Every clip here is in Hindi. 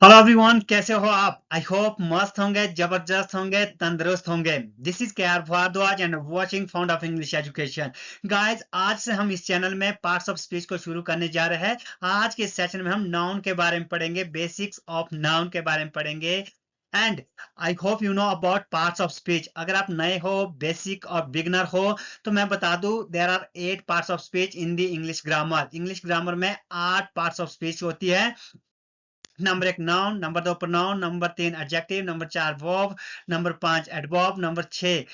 हेलो एवरीवन, कैसे हो आप? आई होप मस्त होंगे, जबरदस्त होंगे, तंदुरुस्त होंगे। This is K R Bhardwaj and watching found of English education. Guys, आज से हम इस चैनल में पार्ट्स ऑफ स्पीच को शुरू करने जा रहे हैं। आज के सेशन में हम नाउन के बारे में पढ़ेंगे, बेसिक्स ऑफ नाउन के बारे में पढ़ेंगे। And I hope you know about parts of speech. अगर आप नए हो, बेसिक और बिगनर हो, तो मैं बता दूं, there are 8 parts of speech in the English grammar. English grammar में 8 पार्ट्स ऑफ स्पीच होती है। Number 1 noun, number 2 pronoun, number 3 adjective, number 4 verb, number 5 adverb, number 6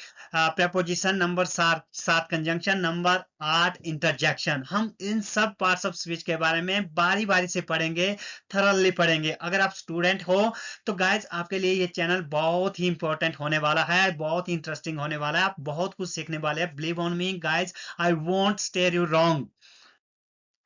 preposition, number 7 conjunction, number 8 interjection. हम इन सब पार्ट्स ऑफ स्पीच के बारे में बारी बारी से पढ़ेंगे, थरली पढ़ेंगे। अगर आप स्टूडेंट हो तो गाइज आपके लिए ये चैनल बहुत ही इंपॉर्टेंट होने वाला है, बहुत ही इंटरेस्टिंग होने वाला है। आप बहुत कुछ सीखने वाले हैं। Believe on me guys, I won't steer you wrong.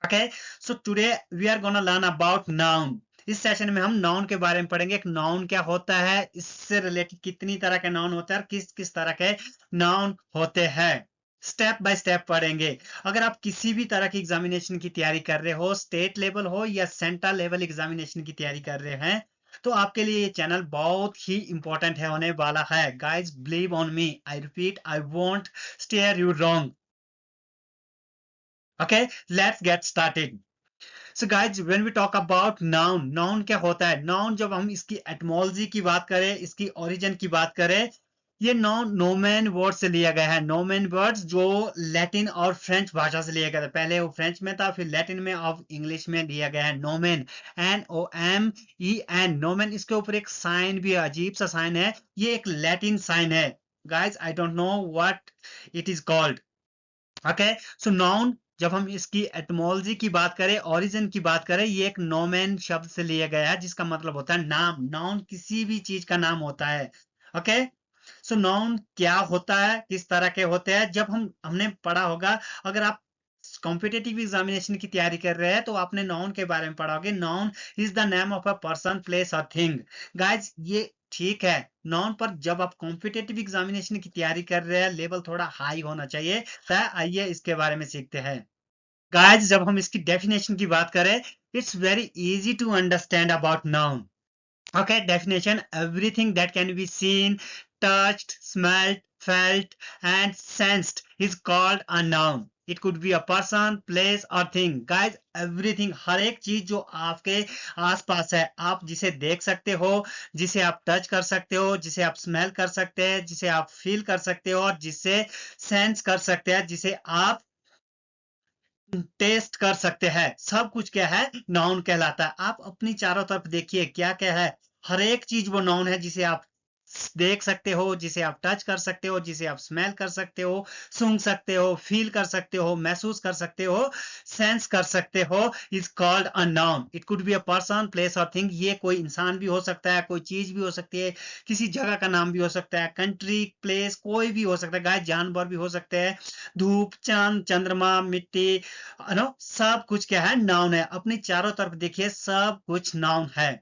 Okay, so today we are gonna learn about noun. इस सेशन में हम नाउन के बारे में पढ़ेंगे। एक नाउन क्या होता है, इससे रिलेटेड कितनी तरह के नाउन होते हैं और किस किस तरह के नाउन होते हैं, स्टेप बाय स्टेप पढ़ेंगे। अगर आप किसी भी तरह की एग्जामिनेशन की तैयारी कर रहे हो, स्टेट लेवल हो या सेंट्रल लेवल एग्जामिनेशन की तैयारी कर रहे हैं, तो आपके लिए ये चैनल बहुत ही इंपॉर्टेंट है होने वाला है। Guys, believe on me, I repeat, I won't steer you wrong. Okay, let's get started. So guys, when we talk about noun, noun क्या होता है? noun जब हम इसकी एटमोलॉजी की बात करें, इसकी ओरिजिन की बात करें, ये नाउन नोमैन वर्ड से लिया गया है। नोमैन वर्ड्स जो लैटिन और फ्रेंच भाषा से लिया गया था। पहले वो फ्रेंच में था, फिर लैटिन में, अब इंग्लिश में लिया गया है। No man, NOMEN, no man. इसके ऊपर एक साइन भी है, अजीब सा साइन है। ये एक लैटिन साइन है। Guys, I don't know what it is called. Okay, so noun जब हम इसकी एटमोलॉजी की बात करें, ओरिजिन की बात करें, ये एक नोमेन शब्द से लिया गया है, जिसका मतलब होता है नाम। नाउन किसी भी चीज का नाम होता है। ओके, सो नाउन क्या होता है, किस तरह के होते हैं, जब हमने पढ़ा होगा। अगर आप कॉम्पिटेटिव एग्जामिनेशन की तैयारी कर रहे हैं तो आपने नाउन के बारे में पढ़ा होगा। Noun is the name of a person, place और थिंग। गाइज, ये ठीक है नाउन, पर जब आप कॉम्पिटेटिव एग्जामिनेशन की तैयारी कर रहे हैं, लेवल थोड़ा हाई होना चाहिए। तो आइए इसके बारे में सीखते हैं। गाइज, जब हम इसकी डेफिनेशन की बात करें, it's very easy to understand about noun. Okay, definition: everything that can be seen, touched, smelled, felt, and sensed is called a noun. It could be a person, place, or thing. Guys, everything, हर एक चीज जो आपके आसपास है, आप जिसे देख सकते हो, जिसे आप टच कर सकते हो, जिसे आप स्मेल कर सकते हैं, जिसे आप फील कर सकते हो, और जिसे सेंस कर सकते हैं, जिसे आप टेस्ट कर सकते हैं, सब कुछ क्या है, नाउन कहलाता है। आप अपनी चारों तरफ देखिए, क्या क्या है। हर एक चीज वो नाउन है, जिसे आप देख सकते हो, जिसे आप टच कर सकते हो, जिसे आप स्मेल कर सकते हो, सूंघ सकते हो, फील कर सकते हो, महसूस कर सकते हो, सेंस कर सकते हो, is called a noun. It could be a person, place और थिंग। ये कोई इंसान भी हो सकता है, कोई चीज भी हो सकती है, किसी जगह का नाम भी हो सकता है, कंट्री, प्लेस, कोई भी हो सकता है। गाय, जानवर भी हो सकते हैं, धूप, चांद, चंद्रमा, मिट्टी, नो, सब कुछ क्या है, नाउन है। अपनी चारों तरफ देखिए, सब कुछ नाउन है।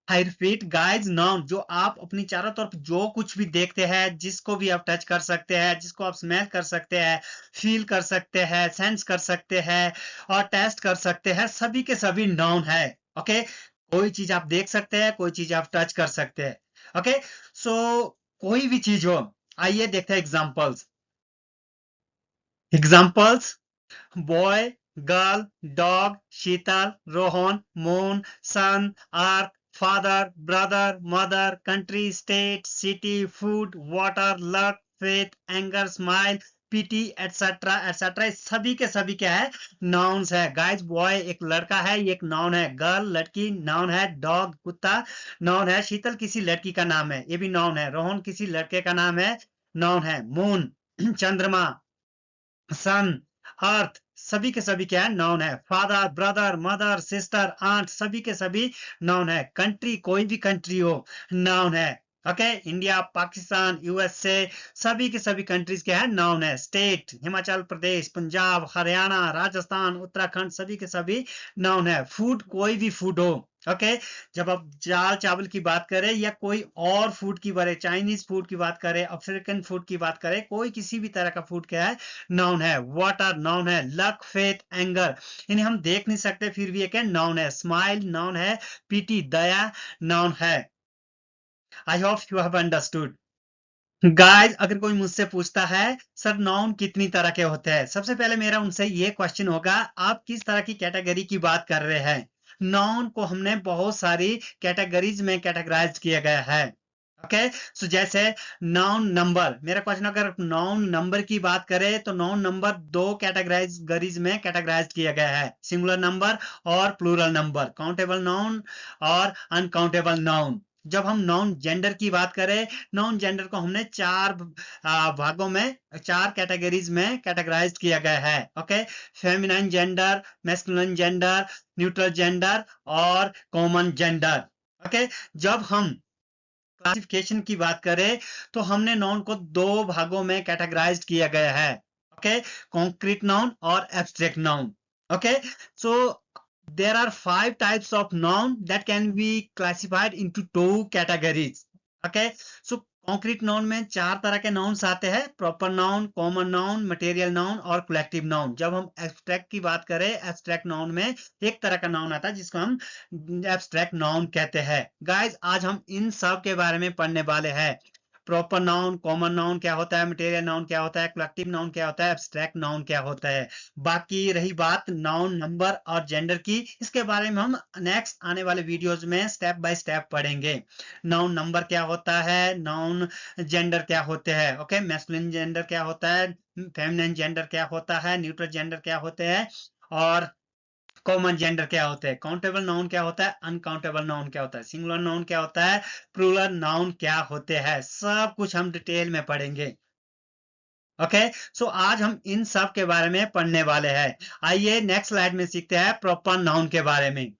I repeat guys, noun. जो आप अपनी चारों तरफ जो कुछ भी देखते हैं, जिसको भी आप टच कर सकते हैं, जिसको आप स्मेल कर सकते हैं, फील कर सकते हैं, सेंस कर सकते हैं और टेस्ट कर सकते हैं, सभी के सभी नाउन है। ओके, कोई चीज आप देख सकते हैं, कोई चीज आप टच कर सकते हैं। ओके, सो कोई भी चीज हो, आइए देखते हैं examples. Examples: boy, girl, dog, Sheetal, Rohan, moon, sun, earth, father, brother, mother, country, state, city, food, water, luck, faith, anger, smile, pity, etc etc। सभी के सभी क्या है, नाउन्स है। गाइस, बॉय एक लड़का है, ये एक नाउन है। गर्ल लड़की, नाउन है। डॉग कुत्ता, नाउन है। शीतल किसी लड़की का नाम है, ये भी नाउन है। रोहन किसी लड़के का नाम है, नाउन है। मून चंद्रमा, सन, अर्थ, सभी के सभी क्या है, नाउन है। Father, brother, mother, sister, aunt, सभी के सभी नाउन है। कंट्री, कोई भी कंट्री हो, नाउन है। ओके, इंडिया, पाकिस्तान, यूएसए, सभी के सभी कंट्रीज क्या है, नाउन है। स्टेट, हिमाचल प्रदेश, पंजाब, हरियाणा, राजस्थान, उत्तराखंड, सभी के सभी नाउन है। फूड, कोई भी फूड हो, ओके जब आप दाल चावल की बात करें या कोई और फूड की बात, चाइनीज फूड की बात करें, अफ्रीकन फूड की बात करें, कोई किसी भी तरह का फूड क्या है, नाउन है। वाटर नाउन है। लक, फेथ, एंगर इन्हें हम देख नहीं सकते फिर भी एक नाउन है। स्माइल नाउन है। पीटी, दया नाउन है। I hope you have understood. Guys अगर कोई मुझसे पूछता है सर नाउन कितनी तरह के होते हैं, सबसे पहले मेरा उनसे ये क्वेश्चन होगा आप किस तरह की कैटेगरी की बात कर रहे हैं। नाउन को हमने बहुत सारी कैटेगरीज में कैटेगराइज किया गया है। ओके सो जैसे नाउन नंबर, मेरा क्वेश्चन अगर नाउन नंबर की बात करें तो नाउन नंबर दो कैटेगराइज में कैटेगराइज किया गया है, सिंगुलर नंबर और प्लूरल नंबर, काउंटेबल नाउन और अनकाउंटेबल नाउन। जब हम नाउन जेंडर की बात करें, नॉन जेंडर को हमने चार भागों में, चार कैटेगरीज में कैटेगराइज किया गया है। Okay feminine gender, masculine gender, neutral gender और कॉमन जेंडर। ओके जब हम क्लासिफिकेशन की बात करें तो हमने नाउन को दो भागों में कैटेगराइज किया गया है। ओके कॉन्क्रीट नाउन और abstract noun. Okay so there are 5 types of noun that can be classified into 2 categories. Okay so concrete noun में 4 तरह के nouns आते हैं, proper noun, common noun, material noun और collective noun। जब हम abstract की बात करें, abstract noun में एक तरह का noun आता है जिसको हम abstract noun कहते हैं। guys आज हम इन सब के बारे में पढ़ने वाले हैं। प्रॉपर नाउन, कॉमन नाउन क्या होता है, मटेरियल नाउन क्या होता है, कलेक्टिव नाउन क्या होता है, एब्स्ट्रैक्ट नाउन क्या होता है। बाकी रही बात नाउन नंबर और जेंडर की, इसके बारे में हम नेक्स्ट आने वाले वीडियोस में स्टेप बाय स्टेप पढ़ेंगे। नाउन नंबर क्या होता है, नाउन जेंडर क्या होते हैं, ओके मैस्कुलिन जेंडर क्या होता है, फेमिनिन जेंडर क्या होता है, न्यूट्रल जेंडर क्या होते हैं और कॉमन जेंडर क्या होता है, काउंटेबल नाउन क्या होता है, अनकाउंटेबल नाउन क्या होता है, सिंगुलर नाउन क्या होता है, प्लूरल नाउन क्या होते हैं, सब कुछ हम डिटेल में पढ़ेंगे। ओके सो आज हम इन सब के बारे में पढ़ने वाले हैं। आइए नेक्स्ट स्लाइड में सीखते हैं प्रॉपर नाउन के बारे में।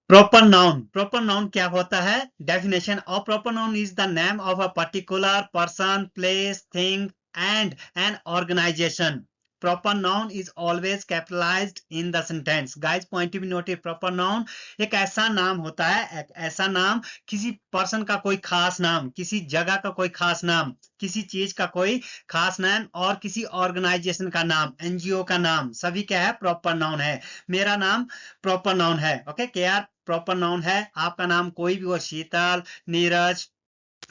प्रॉपर नाउन, प्रॉपर नाउन क्या होता है, definition of proper noun is the name of a particular person, place, thing and an organization. Proper noun is always capitalized in the sentence. Guys point to be noted, proper noun एक ऐसा नाम होता है, एक ऐसा नाम, किसी पर्सन का कोई खास नाम, किसी जगह का कोई खास नाम, किसी चीज का कोई खास नाम और किसी ऑर्गेनाइजेशन का नाम, एनजीओ का नाम, सभी क्या है, प्रॉपर नाउन है। मेरा नाम प्रॉपर नाउन है। ओके के आर प्रॉपर नाउन है। आपका नाम कोई भी हो, शीतल, नीरज,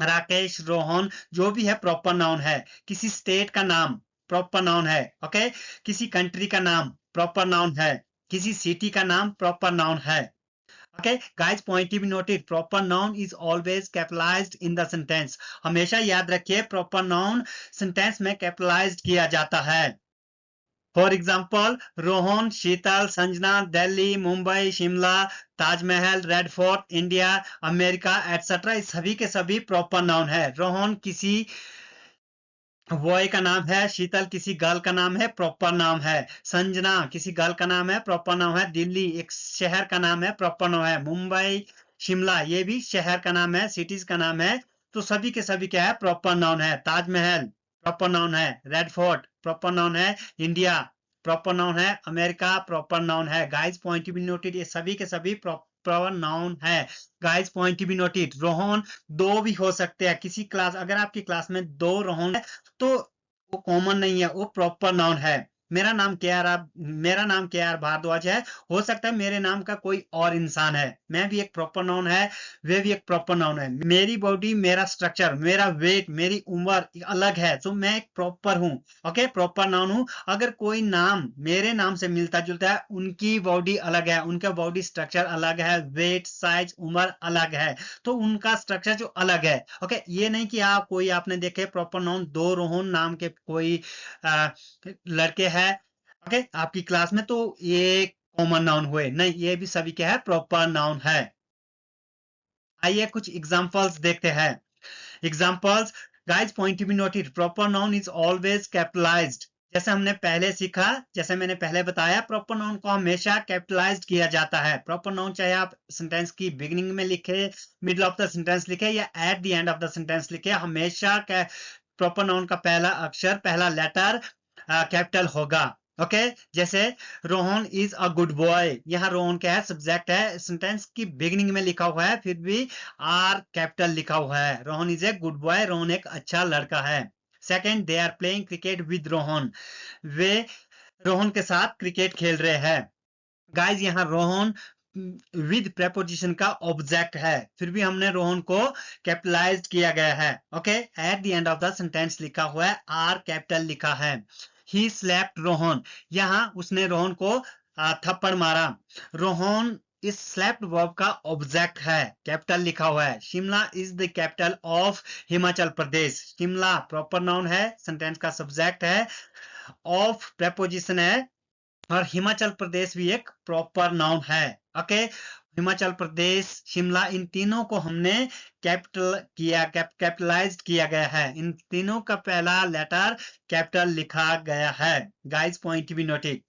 राकेश, रोहन, जो भी है प्रॉपर नाउन है। किसी स्टेट का नाम प्रॉपर नाउन है। ओके किसी कंट्री का नाम प्रॉपर नाउन है। किसी सिटी का नाम प्रॉपर नाउन है। Okay guys point to be noted, proper noun is always capitalized in the sentence. हमेशा याद रखिए प्रॉपर नाउन सेंटेंस में कैपिटलाइज्ड किया जाता है। For example Rohan, Sheetal, Sanjana, Delhi, Mumbai, Shimla, Taj Mahal, red fort, India, America etcetera, सभी के सभी प्रॉपर नाउन है। रोहन किसी बॉय का नाम है, शीतल किसी गर्ल का नाम है, प्रॉपर नाम है। संजना किसी गर्ल का नाम है, प्रॉपर नाम है। दिल्ली एक शहर का नाम है, प्रॉपर नाम है। मुंबई, शिमला ये भी शहर का नाम है, सिटीज का नाम है। तो सभी के सभी क्या है, प्रॉपर नाउन है। ताजमहल प्रॉपर नाउन है। रेड फोर्ट प्रॉपर नाउन है। इंडिया प्रॉपर नाउन है। अमेरिका प्रॉपर नाउन है। Guys point to be noted, ये सभी के सभी प्रॉपर नाउन है। Guys point to be noted, Rohan दो भी हो सकते हैं किसी क्लास, अगर आपकी क्लास में दो रोहन है तो वो कॉमन नहीं है, वो प्रॉपर नाउन है। मेरा नाम के आर भारद्वाज है, हो सकता है मेरे नाम का कोई और इंसान है, मैं भी एक प्रॉपर नाउन है, वे भी एक प्रॉपर नाउन है। मेरी बॉडी, मेरा स्ट्रक्चर, मेरा वेट, मेरी उम्र अलग है, तो मैं एक प्रॉपर हूँ। ओके प्रॉपर नाउन हूँ। अगर कोई नाम मेरे नाम से मिलता जुलता है, उनकी बॉडी अलग है, उनका बॉडी स्ट्रक्चर अलग है, वेट, साइज, उम्र अलग है, तो उनका स्ट्रक्चर जो अलग है। ओके ये नहीं कि आप कोई आपने देखे प्रॉपर नाउन दो रोहन नाम के कोई लड़के हैं ओके आपकी क्लास में, तो ये कॉमन नाउन हुए नहीं, ये भी सभी क्या है, प्रॉपर नाउन है। आइए कुछ एग्जांपल्स देखते हैं। Examples guys point to be noted, proper noun is always capitalised. जैसे हमने पहले सीखा, जैसे मैंने पहले बताया, प्रॉपर नाउन को हमेशा कैपिटलाइज्ड किया जाता है। प्रॉपर नाउन चाहे आप सेंटेंस की बिगिनिंग में लिखे, मिडल ऑफ द सेंटेंस लिखे या at the end of the sentence लिखे, हमेशा प्रॉपर नाउन का पहला अक्षर, पहला लेटर कैपिटल होगा। ओके जैसे Rohan is a good boy, यहाँ रोहन क्या है, सब्जेक्ट है, सेंटेंस की बिगिनिंग में लिखा हुआ है, फिर भी आर कैपिटल लिखा हुआ है। Rohan is a good boy, Rohan एक अच्छा लड़का है। Second, they are playing cricket with Rohan, वे रोहन के साथ क्रिकेट खेल रहे हैं। गाइज यहाँ रोहन विद प्रेपोजिशन का ऑब्जेक्ट है, फिर भी हमने रोहन को कैपिटलाइज्ड किया गया है। Okay at the end of the sentence लिखा हुआ है आर कैपिटल लिखा है। ही स्लैप्ड रोहन, यहाँ उसने रोहन को थप्पड़ मारा। रोहन इस स्लैप्ड वर्ब का ऑब्जेक्ट है, कैपिटल लिखा हुआ है। Shimla is the capital of Himachal Pradesh, Shimla proper noun है, सेंटेंस का सब्जेक्ट है, ऑफ प्रेपोजिशन है, और हिमाचल प्रदेश भी एक प्रॉपर नाउन है। ओके हिमाचल प्रदेश, शिमला, इन तीनों को हमने कैपिटलाइज्ड किया गया है, इन तीनों का पहला लेटर कैपिटल लिखा गया है। Guys point to be noted.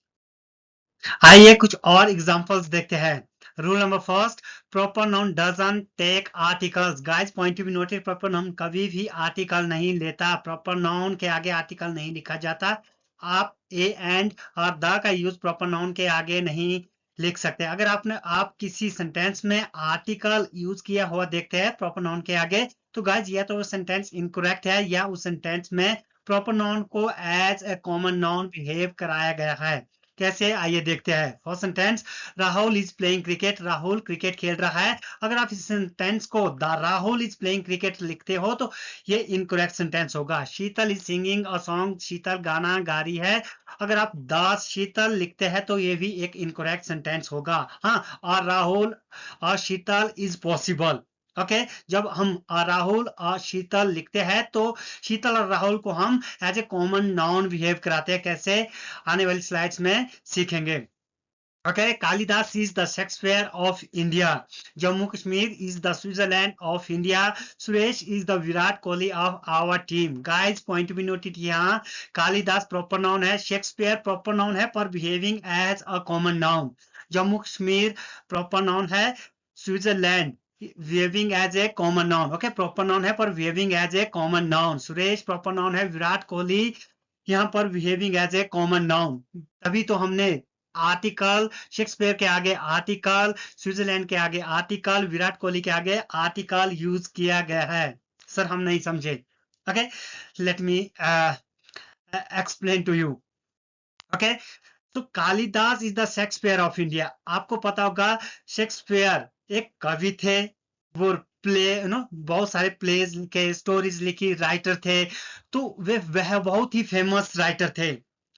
आइए कुछ और एग्जांपल्स देखते हैं। Rule number first, proper noun doesn't take articles. Guys point to be noted, proper noun कभी भी आर्टिकल नहीं लेता, प्रॉपर नाउन के आगे आर्टिकल नहीं लिखा जाता। आप ए एंड और द का यूज प्रॉपर नाउन के आगे नहीं लिख सकते। अगर आप किसी सेंटेंस में आर्टिकल यूज किया हुआ देखते हैं प्रॉपर नाउन के आगे, तो गाइस या तो वो सेंटेंस इनकरेक्ट है या उस सेंटेंस में प्रॉपर नाउन को as a common noun behave कराया गया है। कैसे, आइए देखते हैं। First sentence, Rahul is playing cricket, Rahul cricket खेल रहा है। अगर आप इस सेंटेंस को the Rahul is playing cricket लिखते हो तो ये इनकरेक्ट सेंटेंस होगा। Sheetal is singing a song, Sheetal गाना गा रही है। अगर आप द शीतल लिखते हैं तो ये भी एक इनकरेक्ट सेंटेंस होगा। हाँ, और राहुल और शीतल इज पॉसिबल। ओके जब हम राहुल और शीतल लिखते हैं तो शीतल और राहुल को हम as a common noun behave कराते हैं। कैसे, आने वाली स्लाइड्स में सीखेंगे। Okay Kalidas is the Shakespeare of India, Jammu Kashmir is the Switzerland of India, Suresh is the Virat Kohli of our team. Guys point to be noted, यहाँ कालिदास प्रॉपर नाउन है, शेक्सपियर प्रॉपर नाउन है पर behaving as a common noun, Jammu Kashmir proper noun है, Switzerland behaving as a common noun. Okay proper noun है पर behaving as a common noun, Suresh proper noun है, विराट कोहली यहाँ पर behaving as a common noun. तभी तो हमने आर्टिकल, शेक्सपियर के आगे आर्टिकल, स्विट्जरलैंड के आगे आर्टिकल, विराट कोहली के आगे आर्टिकल यूज किया गया है। सर हम नहीं समझे। Okay let me explain to you. Okay तो Kalidas is the Shakespeare of India. आपको पता होगा शेक्सपियर एक कवि थे, वो प्ले बहुत सारे प्लेज के स्टोरीज लिखी राइटर थे, तो वह बहुत ही फेमस राइटर थे।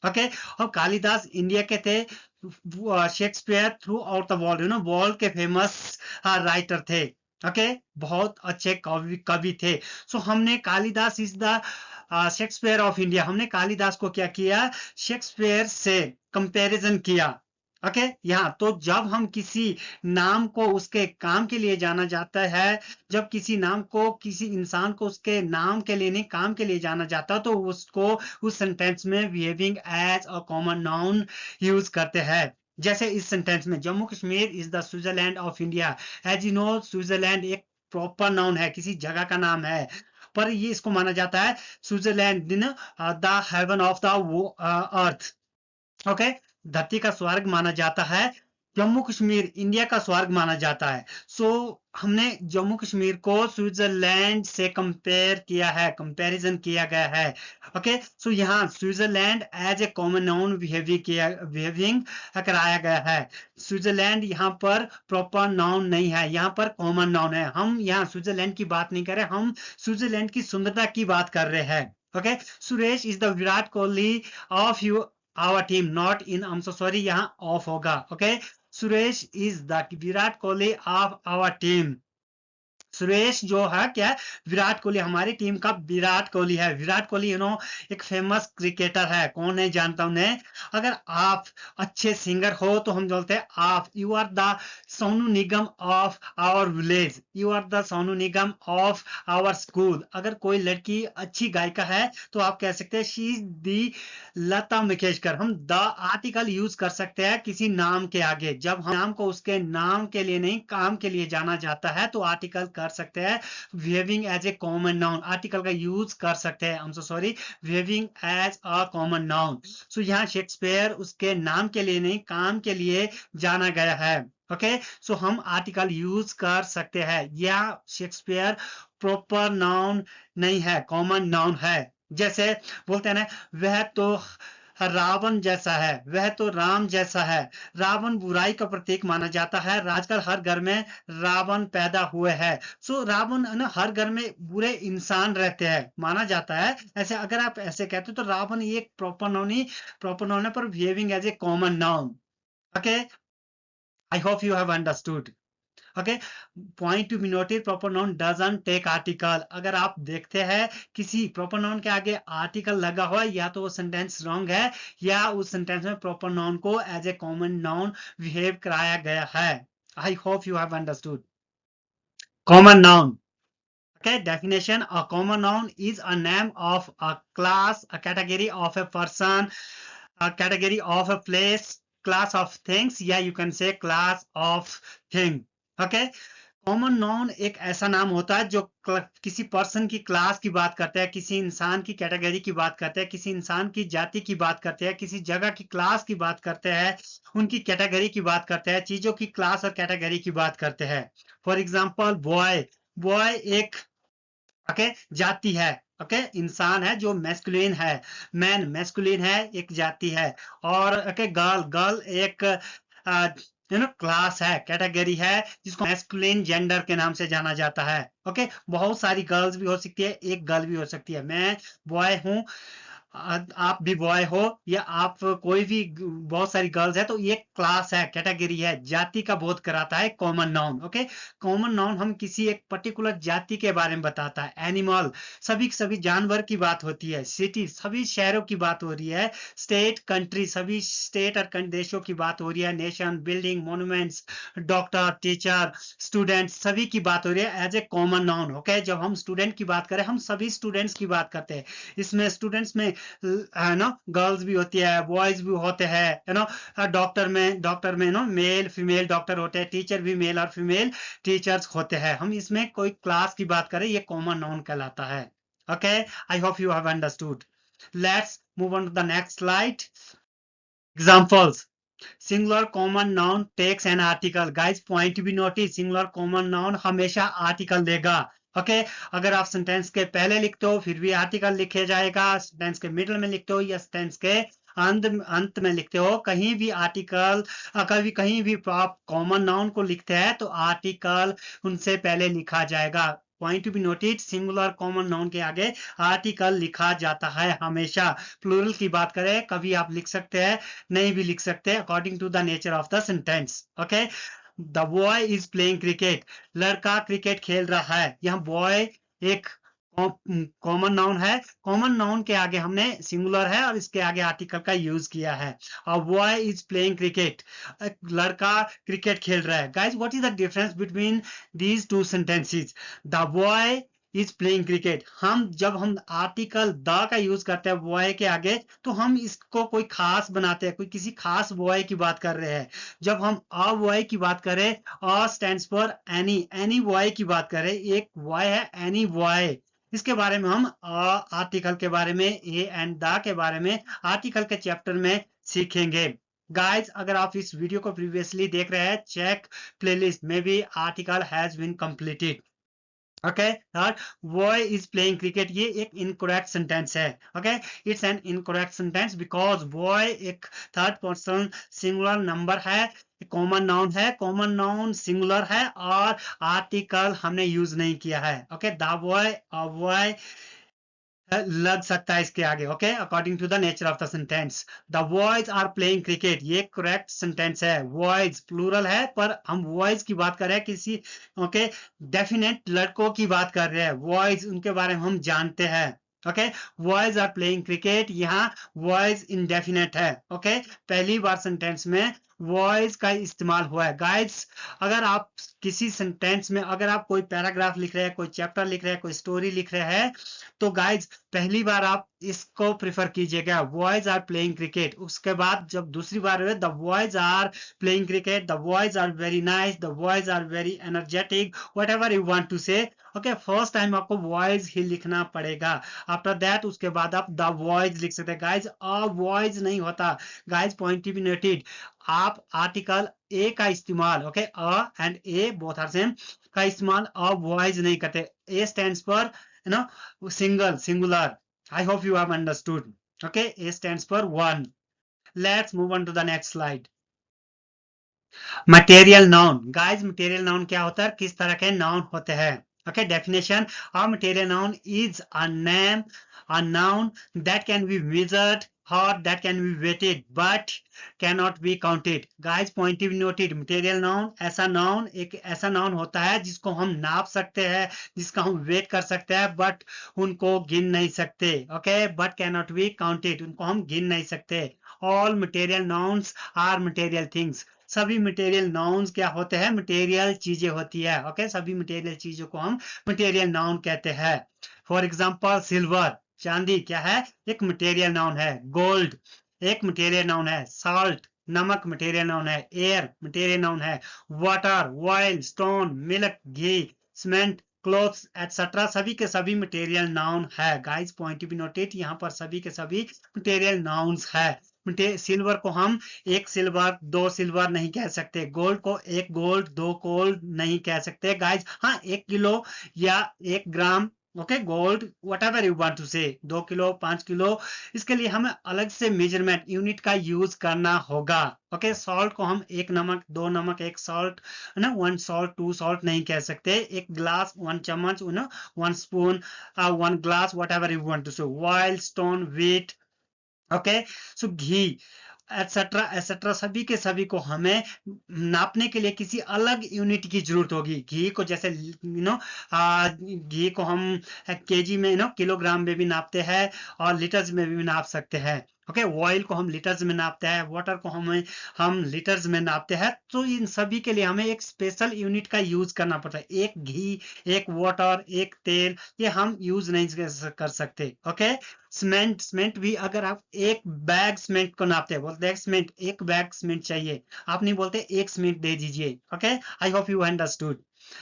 ओके और कालिदास इंडिया के थे, Shakespeare through out the world world के फेमस राइटर थे। ओके बहुत अच्छे कवि थे। सो हमने Kalidas is the Shakespeare of India, हमने कालिदास को क्या किया, शेक्सपियर से कंपैरिजन किया। ओके यहाँ तो जब हम किसी नाम को उसके काम के लिए जाना जाता है, जब किसी नाम को, किसी इंसान को उसके नाम के लिए नहीं काम के लिए जाना जाता है, तो उसको उस सेंटेंस में behaving as a common noun use करते हैं। जैसे इस सेंटेंस में, Jammu Kashmir is the Switzerland of India. As you know Switzerland एक प्रॉपर नाउन है, किसी जगह का नाम है, पर ये इसको माना जाता है Switzerland the haven of the earth. Okay धरती का स्वर्ग माना जाता है, जम्मू कश्मीर इंडिया का स्वर्ग माना जाता है। सो हमने जम्मू कश्मीर को स्विट्जरलैंड से कंपेयर किया है, कंपैरिजन किया गया है। ओके सो यहाँ Switzerland as a common noun behaving कराया गया है। स्विट्जरलैंड यहाँ पर प्रॉपर नाउन नहीं है, यहाँ पर कॉमन नाउन है। हम यहाँ स्विट्जरलैंड की बात नहीं कर रहे, हम स्विट्जरलैंड की सुंदरता की बात कर रहे हैं। Okay Suresh is the Virat Kohli of you our team, not in, I am so sorry, यहाँ ऑफ होगा। Okay Suresh is the Virat Kohli of our team. Suresh जो है क्या, विराट कोहली, हमारी टीम का विराट कोहली है। विराट कोहली एक फेमस क्रिकेटर है, कौन नहीं जानता उन्हें। अगर आप अच्छे सिंगर हो तो हम बोलते हैं आप, you are the Sonu Nigam of our village, you are the Sonu Nigam of our school. अगर कोई लड़की अच्छी गायिका है तो आप कह सकते हैं she is the Lata Mangeshkar. हम द आर्टिकल यूज कर सकते हैं किसी नाम के आगे, जब हम नाम को उसके नाम के लिए नहीं काम के लिए जाना जाता है तो आर्टिकल कर सकते हैं behaving as a common noun, article का यूज कर सकते हैं, I am so sorry, behaving as a common noun. So यहाँ शेक्सपियर उसके नाम के लिए नहीं, काम के लिए जाना गया है। ओके, सो हम आर्टिकल यूज कर सकते हैं। या शेक्सपियर प्रॉपर नाउन नहीं है, कॉमन नाउन है। जैसे बोलते हैं ना, वह तो रावण जैसा है, वह तो राम जैसा है। रावण बुराई का प्रतीक माना जाता है, आजकल हर घर में रावण पैदा हुए हैं। सो रावण ना, हर घर में बुरे इंसान रहते हैं माना जाता है। ऐसे अगर आप ऐसे कहते हो तो रावण ये एक प्रॉपर नाउन ही, प्रॉपर नाउन है, पर behaving as a common noun. Okay, I hope you have understood. Okay, point to be noted, proper noun doesn't take article. अगर आप देखते हैं किसी प्रॉपर नाउन के आगे आर्टिकल लगा हुआ है, या तो वो सेंटेंस रॉन्ग है, या उस सेंटेंस में प्रॉपर नाउन को as a common noun behave कराया गया है। I hope you have understood. Common noun, okay, definition: a common noun is a name of a class, a category of a person, a category of a place, class of things, या you can say class of thing. Okay, common noun एक ऐसा नाम होता है जो किसी पर्सन की क्लास की बात करते हैं, किसी इंसान की कैटेगरी की बात करते हैं, किसी इंसान की जाति की बात करते हैं, किसी जगह की क्लास की बात करते हैं, उनकी कैटेगरी की बात करते हैं, चीजों की क्लास और कैटेगरी की बात करते हैं। फॉर एग्जाम्पल बॉय, बॉय एक ओके जाति है, ओके इंसान है जो मैस्कुलिन है। मैन मैस्कुलिन है, एक जाति है। और ओके गर्ल, गर्ल एक क्लास है, कैटेगरी है, जिसको मैस्कुलिन जेंडर के नाम से जाना जाता है। ओके, बहुत सारी गर्ल्स भी हो सकती है, एक गर्ल भी हो सकती है। मैं बॉय हूँ, आप भी बॉय हो, या आप कोई भी, बहुत सारी गर्ल्स है, तो ये क्लास है, कैटेगरी है, जाति का बोध कराता है common noun. Okay, common noun हम किसी एक पर्टिकुलर जाति के बारे में बताता है। एनिमल, सभी जानवर की बात होती है। सिटी, सभी शहरों की बात हो रही है। स्टेट, कंट्री, सभी स्टेट और देशों की बात हो रही है। Nation, building, monuments, doctor, teacher, student, सभी की बात हो रही है as a common noun. Okay, जब हम स्टूडेंट की बात करें, हम सभी स्टूडेंट्स की बात करते हैं। इसमें स्टूडेंट्स में है ना गर्ल्स भी होती है, बॉयज भी होते हैं, है ना। डॉक्टर में ना मेल फीमेल डॉक्टर होते हैं, टीचर भी मेल और फीमेल टीचर्स होते हैं। हम इसमें कोई क्लास की बात करें, ये कॉमन नाउन कहलाता है। Okay, I hope you have understood. Let's move on to the next slide. Examples: singular common noun takes an article. Guys point be notice, singular common noun हमेशा आर्टिकल देगा। ओके, अगर आप सेंटेंस के पहले लिखते हो फिर भी आर्टिकल लिखे जाएगा, सेंटेंस के मिडल में लिखते हो या सेंटेंस के अंत में लिखते हो, कहीं भी आर्टिकल, कहीं भी आप कॉमन नाउन को लिखते हैं तो आर्टिकल उनसे पहले लिखा जाएगा। Point to be noted, singular common noun के आगे आर्टिकल लिखा जाता है हमेशा। प्लूरल की बात करें, कभी आप लिख सकते हैं, नहीं भी लिख सकते, according to the nature of the sentence. Okay, the boy is playing cricket, लड़का क्रिकेट खेल रहा है। यहाँ बॉय एक कॉमन नाउन है, कॉमन नाउन के आगे हमने सिंगुलर है और इसके आगे आर्टिकल का यूज किया है। और बॉय इज प्लेइंग क्रिकेट, लड़का क्रिकेट खेल रहा है। Guys what is the difference between these two sentences? The boy is playing cricket, जब हम आर्टिकल द का यूज करते हैं बॉय के आगे, तो हम इसको कोई खास बनाते हैं, कोई किसी खास बॉय की बात कर रहे हैं। जब हम अ बॉय की बात करें, अ स्टैंड्स फॉर एनी बॉय की बात करें, एक बॉय है एनी बॉय, इसके बारे में हम आर्टिकल के बारे में, ए एंड द के बारे में आर्टिकल के चैप्टर में सीखेंगे। गाइज अगर आप इस वीडियो को प्रीवियसली देख रहे हैं, चेक प्लेलिस्ट में भी article has been completed. Okay, third, boy is playing cricket, ये एक इनकरेक्ट सेंटेंस है। Okay, it's an incorrect sentence because boy एक थर्ड पर्सन सिंगुलर नंबर है, कॉमन नाउन है, कॉमन नाउन सिंगुलर है और आर्टिकल हमने यूज नहीं किया है। Okay, the boy, a boy लग सकता है इसके आगे। Okay, according to the nature of the sentence. The boys are playing cricket, ये करेक्ट सेंटेंस है। बॉयज प्लूरल है, पर हम बॉयज की बात कर रहे हैं, किसी ओके डेफिनेट लड़कों की बात कर रहे हैं। बॉयज उनके बारे में हम जानते हैं। Okay, boys are playing cricket, यहाँ बॉयज इंडेफिनेट है। ओके, पहली बार सेंटेंस में वॉइस का इस्तेमाल हुआ है। गाइस अगर आप किसी सेंटेंस में, अगर आप कोई पैराग्राफ लिख रहे हैं, कोई चैप्टर लिख रहे हैं, कोई स्टोरी लिख रहे हैं, तो गाइस पहली बार आप इसको प्रिफर कीजिएगा, बॉयज आर प्लेइंग क्रिकेट। उसके बाद जब दूसरी बार हुए, the boys are playing cricket, the boys are very nice, the boys are very energetic, whatever you want to say. Okay, first time आपको वॉइस ही लिखना पड़ेगा। आफ्टर दैट उसके बाद आप द वॉइस लिख सकते हैं। गाइज अ वॉइस नहीं होता, guys point to be noted. आप आर्टिकल ए का इस्तेमाल, ओके, a and a both are same, का इस्तेमाल अ वॉइस नहीं करते। A stands for single, singular. I hope you have understood. Okay, A stands for one. Let's move on to the next slide. Material noun. Guys, material noun क्या होता है, किस तरह के noun होते हैं? Okay, definition. A material noun is a name, a noun that can be measured or that can be weighted but cannot be counted. Guys, point to be noted. Material noun ऐसा noun, एक ऐसा noun होता है जिसको हम नाप सकते हैं, जिसका हम वेट कर सकते हैं, बट उनको गिन नहीं सकते। ओके, बट कैनॉट बी काउंटेड, उनको हम गिन नहीं सकते। All material nouns are material things. सभी मटेरियल नाउन्स क्या होते हैं, मटेरियल चीजें होती है। ओके, सभी मटेरियल चीजों को हम मटेरियल नाउन कहते हैं। फॉर एग्जांपल सिल्वर, चांदी क्या है, एक मटेरियल नाउन है। गोल्ड एक मटेरियल नाउन है। सॉल्ट नमक मटेरियल नाउन है। एयर मटेरियल नाउन है। वाटर, ऑयल, स्टोन, मिल्क, घी, सीमेंट, क्लोथ्स एटसेट्रा सभी के सभी मटेरियल नाउन है। Guys point to be noted, यहाँ पर सभी के सभी मटेरियल नाउन्स है। सिल्वर को हम एक सिल्वर, दो सिल्वर नहीं कह सकते। गोल्ड को एक गोल्ड, दो गोल्ड नहीं कह सकते। गाइस हाँ, 1 किलो या 1 gram, okay, gold whatever you want to say, 2 kilo, 5 kilo, इसके लिए हमें अलग से मेजरमेंट यूनिट का यूज करना होगा। ओके, सॉल्ट को हम 1 नमक, 2 नमक, 1 सॉल्ट, है ना, 1 सॉल्ट, 2 सॉल्ट नहीं कह सकते। 1 ग्लास, 1 चम्मच, 1 spoon, 1 glass, whatever you want to say. Oil, stone, wheat, okay, so ghee etcetera etcetera सभी के सभी को हमें नापने के लिए किसी अलग यूनिट की जरूरत होगी। घी को जैसे घी को हम केजी में, किलोग्राम में भी नापते हैं और लीटर्स में भी नाप सकते हैं। ओके, ऑयल को हम लीटर्स में नापते हैं, वाटर को हम लीटर्स में नापते हैं। तो इन सभी के लिए हमें एक स्पेशल यूनिट का यूज करना पड़ता है। एक घी, एक वाटर, एक तेल, ये हम यूज नहीं कर सकते। ओके, सीमेंट, सीमेंट भी अगर आप एक बैग सीमेंट को नापते हैं, बोलते हैं सीमेंट, एक बैग सीमेंट चाहिए, आप नहीं बोलते एक सीमेंट दे दीजिए। Okay, I hope you understood.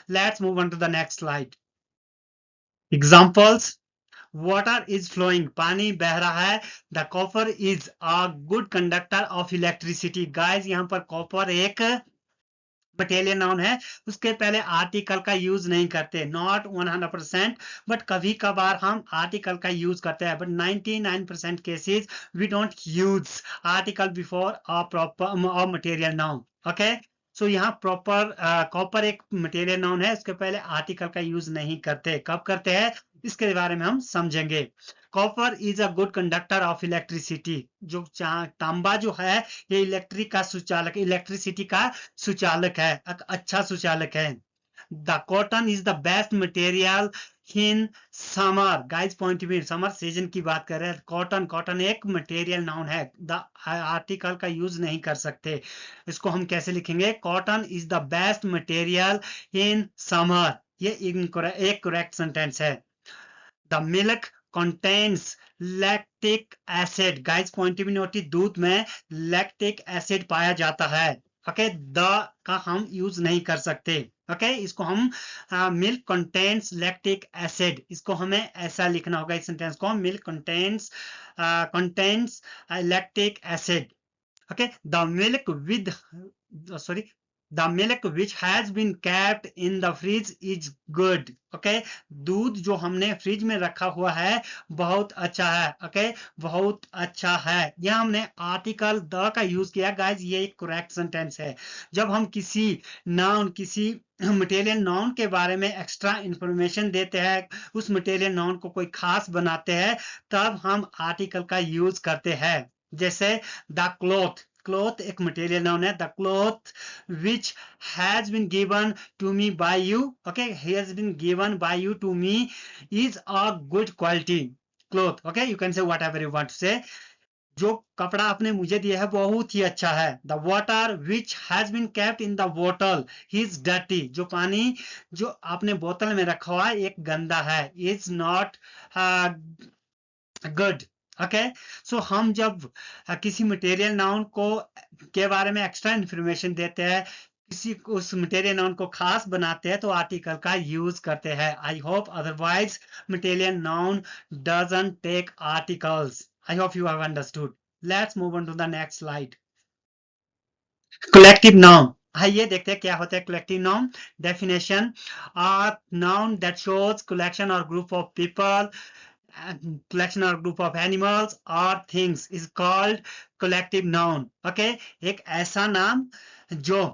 Let's move on to the next slide. Examples, water is flowing, पानी बह रहा है। The copper is a good conductor of electricity. Guys यहाँ पर कॉपर एक मटेरियल नाउन है, उसके पहले आर्टिकल का यूज नहीं करते, नॉट 100%, बट कभी कभार हम आर्टिकल का यूज करते हैं, but 99% cases we don't use article before a proper material noun. Okay, so यहाँ प्रॉपर कॉपर एक मटेरियल नाउन है, उसके पहले आर्टिकल का यूज नहीं करते। कब करते हैं इसके बारे में हम समझेंगे। Copper is a good conductor of electricity. जो तांबा जो है, ये इलेक्ट्रिक का सुचालक, इलेक्ट्रिसिटी का सुचालक है, अच्छा सुचालक है। The cotton is the best material in summer. Guys point में समर सीजन की बात कर रहे हैं। कॉटन, कॉटन एक मटेरियल नाउन है, द आर्टिकल का यूज नहीं कर सकते। इसको हम कैसे लिखेंगे, cotton is the best material in summer. ये एक करेक्ट सेंटेंस है। The milk contains lactic acid. Guys point भी नोटिस, दूध में लैक्टिक एसिड पाया जाता है। ओके, द का हम यूज नहीं कर सकते। ओके, इसको हम मिल्क कंटेन्स लैक्टिक एसिड, इसको हमें ऐसा लिखना होगा इस सेंटेंस को, milk contains lactic acid. Okay, the milk with sorry the milk which has been kept in the fridge is good. okay, दूध जो हमने फ्रिज में रखा हुआ है बहुत अच्छा है। ओके, बहुत अच्छा है, यह हमने आर्टिकल द का यूज किया। गाइज ये एक करेक्ट सेंटेंस है। जब हम किसी नाउन, किसी मटेरियल नाउन के बारे में एक्स्ट्रा इंफॉर्मेशन देते हैं, उस मटेरियल नाउन को कोई खास बनाते हैं, तब हम आर्टिकल का यूज करते हैं। जैसे द क्लॉथ, क्लॉथ एक मटेरियल नाउन है। The cloth which has been given to me by you, okay, has been given by you to me is a good quality cloth. okay, you can say whatever you want to say. जो कपड़ा आपने मुझे दिया है बहुत ही अच्छा है। The water which has been kept in the बोतल इज डर्टी, जो पानी जो आपने बोतल में रखा हुआ है एक गंदा है, इज नॉट गुड। ओके, सो हम जब किसी मटेरियल नाउन को के बारे में एक्स्ट्रा इंफॉर्मेशन देते हैं, किसी उस मटेरियल नाउन को खास बनाते हैं, तो आर्टिकल का यूज करते हैं। I hope otherwise material noun doesn't take articles. I hope you have understood. Let's move on to the next slide. Collective noun, आइए देखते हैं क्या होता है collective noun. Definition, noun that shows collection और group of people, collection or group of animals or things is called collective noun. Okay, एक ऐसा नाम जो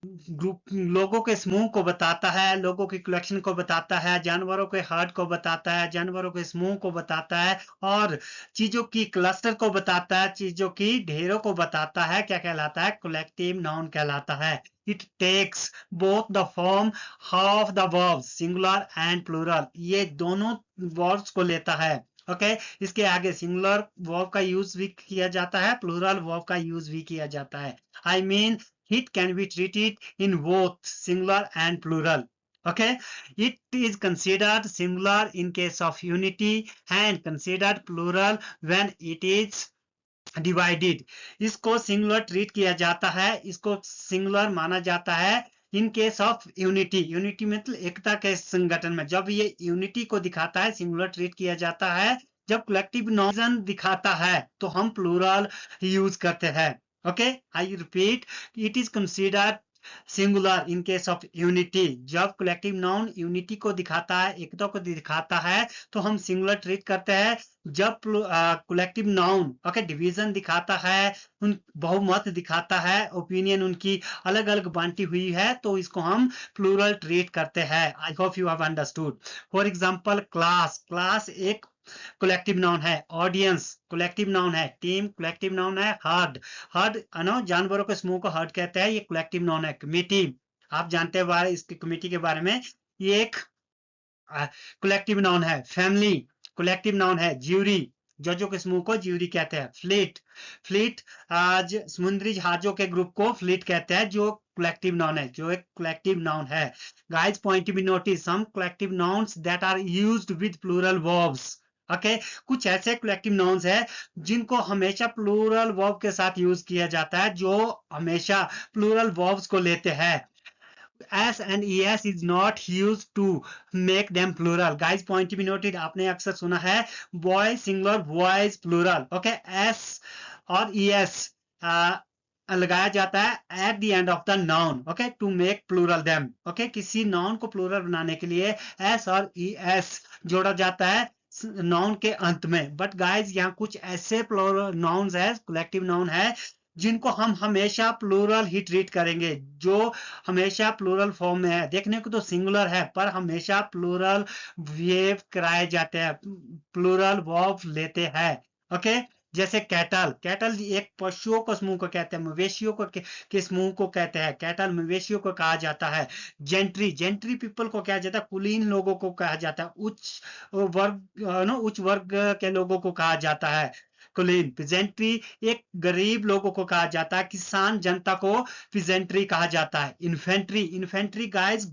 ग्रुप लोगों के समूह को बताता है, लोगों की कलेक्शन को बताता है, जानवरों के हर्ड को बताता है, जानवरों के समूह को बताता है, और चीजों की क्लस्टर को बताता है, चीजों की ढेरों को बताता है। क्या कहलाता है? कलेक्टिव नाउन कहलाता है। It takes both the form of the verbs singular and plural, ये दोनों वर्ब्स को लेता है। ओके, इसके आगे सिंगुलर वर्ब का यूज भी किया जाता है, प्लूरल वर्ब का यूज भी किया जाता है। I mean it can be treated in both singular and plural. Okay, it is considered singular in case of unity and considered plural when it is divided. इसको सिंगुलर ट्रीट किया जाता है, इसको सिंगुलर माना जाता है in case of unity. Unity मतलब एकता के संगठन में जब ये यूनिटी को दिखाता है सिंगुलर ट्रीट किया जाता है। जब कलेक्टिव नाउन दिखाता है तो हम प्लूरल यूज करते हैं। Okay, I repeat, it is considered singular in case of unity. जब कलेक्टिव नाउन यूनिटी को दिखाता है, एकता को दिखाता है, तो हम सिंगुलर ट्रीट करते हैं। जब कलेक्टिव नाउन ओके डिवीजन दिखाता है, उन बहुमत दिखाता है, ओपिनियन उनकी अलग अलग बांटी हुई है, तो इसको हम प्लूरल ट्रीट करते हैं। I hope you have understood. For example class, class एक कलेक्टिव नाउन है। ऑडियंस कलेक्टिव नाउन है। टीम कलेक्टिव नाउन है। हर्ड, हर्ड जानवरों के समूह को हर्ड कहते हैं, ये कलेक्टिव नाउन है। कमेटी, आप जानते हैं इसकी कमेटी के बारे में, ये एक कलेक्टिव नाउन है। फैमिली कलेक्टिव नाउन है। ज्यूरी, जजों के समूह को ज्यूरी कहते हैं। फ्लीट, फ्लीट आज समुद्री जहाजों के ग्रुप को फ्लीट कहते हैं, जो कलेक्टिव नाउन है, जो एक कलेक्टिव नाउन है। Guys point to be notice, some collective nouns that are used with plural verbs. Okay, कुछ ऐसे कलेक्टिव नाउन्स है जिनको हमेशा प्लूरल वर्ब के साथ यूज किया जाता है, जो हमेशा प्लूरल वर्ब्स को लेते हैं। S and ES is not used to make them plural. Guys, point to be noted, आपने अक्सर सुना है boy singular, boys plural. Okay, S और ES लगाया जाता है at the end of the noun. Okay, to make plural them. Okay, किसी noun को plural बनाने के लिए S और ES जोड़ा जाता है नाउन के अंत में। बट गाइज यहाँ कुछ ऐसे नाउन्स है, कलेक्टिव नाउन है, जिनको हम हमेशा प्लूरल ही ट्रीट करेंगे, जो हमेशा प्लूरल फॉर्म में है। देखने को तो सिंगुलर है, पर हमेशा प्लूरल बिहेव कराए जाते हैं, प्लूरल वर्ब लेते हैं। ओके, जैसे कैटल, कैटल एक पशुओं को समूह को कहते हैं, मवेशियों को के समूह को कहते हैं। कैटल मवेशियों को कहा जाता है। जेंट्री, जेंट्री पीपल को कहा जाता है, कुलीन लोगों को कहा जाता है, उच्च वर्ग उच्च वर्ग के लोगों को कहा जाता है कुलीन। पिजेंट्री एक गरीब लोगों को कहा जाता है, किसान जनता को पिजेंट्री कहा जाता है। इन्फेंट्री, इन्फेंट्री गाइस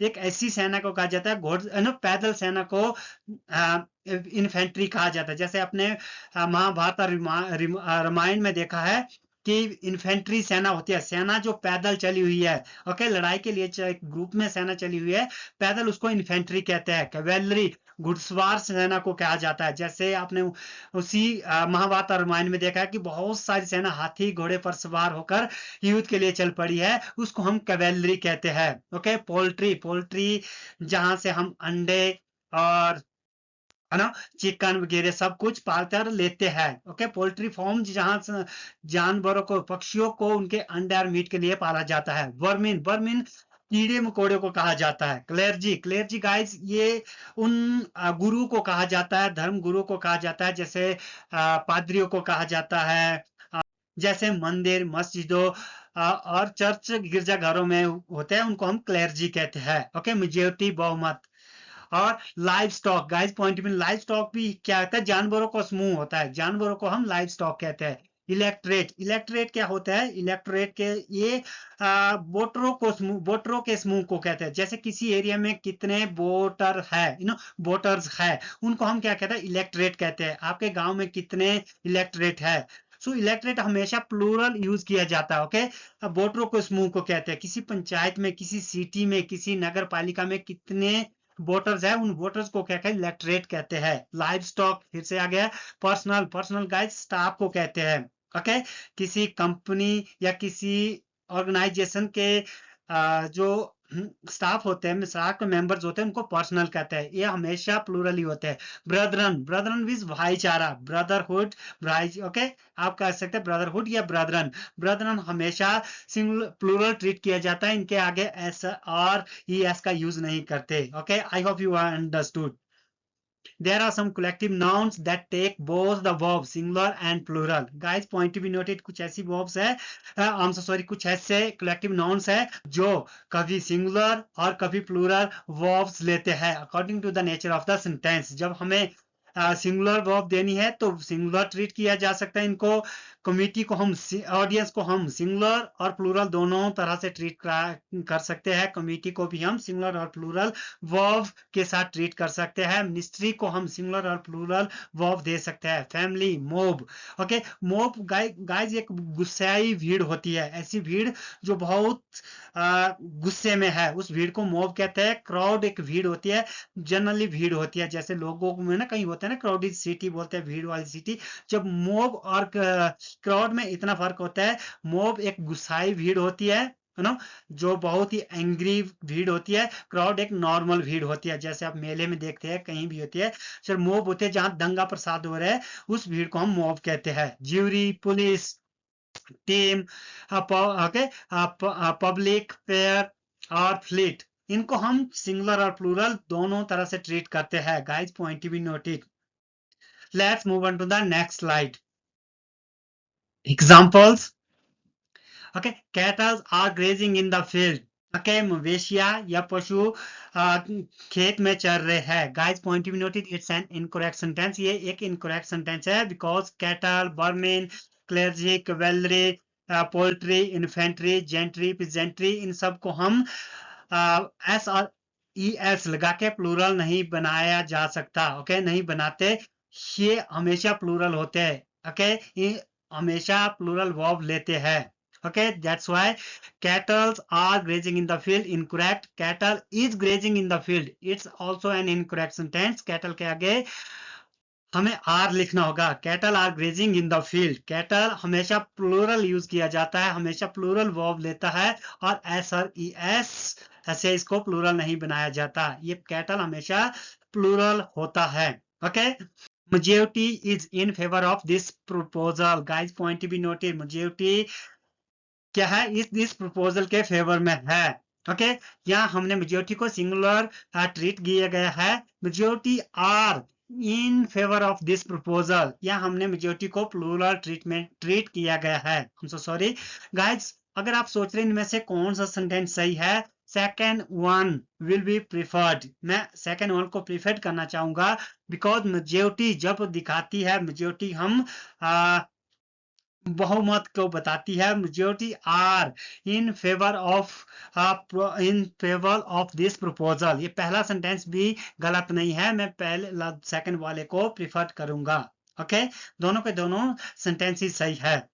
एक ऐसी सेना को कहा जाता है, घोड़ पैदल सेना को इन्फेंट्री कहा जाता है। जैसे अपने महाभारत और रामायण में देखा है कि इन्फेंट्री सेना होती है, सेना जो पैदल चली हुई है। ओके, लड़ाई के लिए एक ग्रुप में सेना चली हुई है पैदल, उसको इन्फेंट्री कहते हैं। कैवेलरी घुड़सवार सेना को कहा जाता है। जैसे आपने उसी महाभारत और रामायण में देखा है कि बहुत सारी सेना हाथी घोड़े पर सवार होकर युद्ध के लिए चल पड़ी है, उसको हम कैवेलरी कहते हैं। ओके, पोल्ट्री, पोल्ट्री जहां से हम अंडे और चिकन वगैरह सब कुछ पालकर लेते हैं। ओके, पोल्ट्री फार्म जहां जानवरों को, पक्षियों को उनके अंडे और मीट के लिए पाला जाता है। वर्मिन, वर्मिन कीड़े मकोड़े को कहा जाता है। क्लेर्जी, क्लेर्जी गाइस ये उन गुरु को कहा जाता है, धर्म गुरु को कहा जाता है, जैसे पादरियों को कहा जाता है, जैसे मंदिर मस्जिदों और चर्च गिरजाघरों में होते हैं, उनको हम क्लेर्जी कहते हैं। ओके, मेजॉरिटी बहुमत। और लाइव स्टॉक, गाइस पॉइंट में लाइव स्टॉक भी क्या होता है, जानवरों को समूह होता है, जानवरों को हम लाइव स्टॉक कहते हैं। इलेक्ट्रेट, इलेक्ट्रेट क्या होता है, इलेक्ट्रेट के ये वोटरों के समूह को कहते हैं। जैसे किसी एरिया में कितने वोटर है, वोटर्स है, उनको हम क्या कहते हैं, इलेक्ट्रेट कहते हैं। आपके गांव में कितने इलेक्ट्रेट है, सो इलेक्ट्रेट हमेशा प्लूरल यूज किया जाता है। ओके, अब वोटरों को समूह को कहते हैं। किसी पंचायत में, किसी सिटी में, किसी नगर पालिका में कितने वोटर्स है, उन वोटर्स को क्या कहते हैं, इलेक्ट्रेट कहते हैं। लाइव स्टॉक फिर से आ गया। पर्सनल, पर्सनल गाइस स्टाफ को कहते हैं। ओके, किसी कंपनी या किसी ऑर्गेनाइजेशन के जो स्टाफ होते हैं, स्टाफ के मेंबर्स होते हैं, उनको पर्सनल कहते हैं। ये हमेशा प्लूरल ही होते हैं। ब्रदरन, ब्रदरन मींस भाईचारा, ब्रदरहुड, भाई, ओके, आप कह सकते हैं ब्रदरहुड या ब्रदरन। ब्रदरन हमेशा सिंगुलर प्लूरल ट्रीट किया जाता है, इनके आगे एस और ई एस का यूज नहीं करते। Okay, I hope you are understood. There are some collective nouns that take both the verbs singular and plural. Guys, point to be noted, कुछ ऐसी verbs है, कुछ ऐसे collective nouns है जो कभी singular और कभी plural verbs लेते हैं according to the nature of the sentence. जब हमें सिंगुलर वर्ब देनी है तो सिंगुलर ट्रीट किया जा सकता है इनको। कमिटी को हम, ऑडियंस को हम सिंगुलर और प्लूरल दोनों तरह से ट्रीट कर सकते हैं। कमिटी को भी हम सिंगुलर और प्लूरल वर्ब के साथ ट्रीट कर सकते हैं। मिनिस्ट्री को हम सिंगुलर और प्लूरल वर्ब दे सकते हैं। Family, mob, okay, mob guys एक गुस्साई भीड़ होती है, ऐसी भीड़ जो बहुत गुस्से में है, उस भीड़ को मोब कहते हैं। क्राउड एक भीड़ होती है, जनरली भीड़ होती है, जैसे लोगों में ना कहीं होता है ना क्राउडेड सिटी बोलते हैं, भीड़ वाली सिटी। जब मोब और क्राउड में इतना फर्क होता है, मोब एक गुस्साई भीड़ होती है ना, जो बहुत ही एंग्री भीड़ होती है। क्राउड एक नॉर्मल भीड़ होती है, जैसे आप मेले में देखते हैं, कहीं भी होती है। सर मोब होते हैं जहां दंगा प्रसाद हो रहा है, उस भीड़ को हम मोब कहते हैं। Jury, police, team, okay, public, fair और फ्लीट, इनको हम सिंगुलर और प्लूरल दोनों तरह से ट्रीट करते हैं। Guys point to be noted. Let's move on to the next slide. Examples, okay, cattles are grazing in the field, okay, मवेशिया या पशु खेत में चर रहे हैं। Guys point to be noted, it's an incorrect sentence. ये एक इनकरेक्ट सेंटेंस है because cattle, vermin, clergy, cavalry, poultry, infantry, gentry, peasantry, इन सब को हम एस और ई एस लगा के प्लूरल नहीं बनाया जा सकता। ओके, नहीं बनाते, ये हमेशा प्लूरल होते हैं। ओके, ये हमेशा प्लूरल वर्ब लेते हैं। Okay, that's why cattle are grazing in the field. Incorrect. Cattle is grazing in the field. It's also an incorrect sentence. Cattle के आगे हमें आर लिखना होगा। Cattle are grazing in the field. Cattle हमेशा प्लूरल यूज किया जाता है, हमेशा प्लूरल वर्ब लेता है, और एस और ई एस ऐसे इसको प्लूरल नहीं बनाया जाता। ये कैटल हमेशा प्लूरल होता है। Okay, majority is in favor of this proposal. Guys, point to be noted, majority क्या है, इस प्रपोजल के फेवर में है। ओके, यहाँ हमने मेजोरिटी को सिंगुलर ट्रीट किया गया है। Majority are in favour of this proposal, यहाँ हमने मेजोरिटी को प्लूरल ट्रीट किया गया है। I'm so sorry guys, अगर आप सोच रहे हैं इनमें से कौन सा सेंटेंस सही है, second one will be preferred. मैं सेकेंड वन को प्रिफर्ड करना चाहूंगा बिकॉज मेजोरिटी जब दिखाती है, मेजोरिटी हम बहुमत को बताती है। Majority are in favour of this proposal. ये पहला सेंटेंस भी गलत नहीं है, मैं पहले सेकंड वाले को प्रिफर करूंगा। ओके, दोनों के दोनों सेंटेंस ही सही है।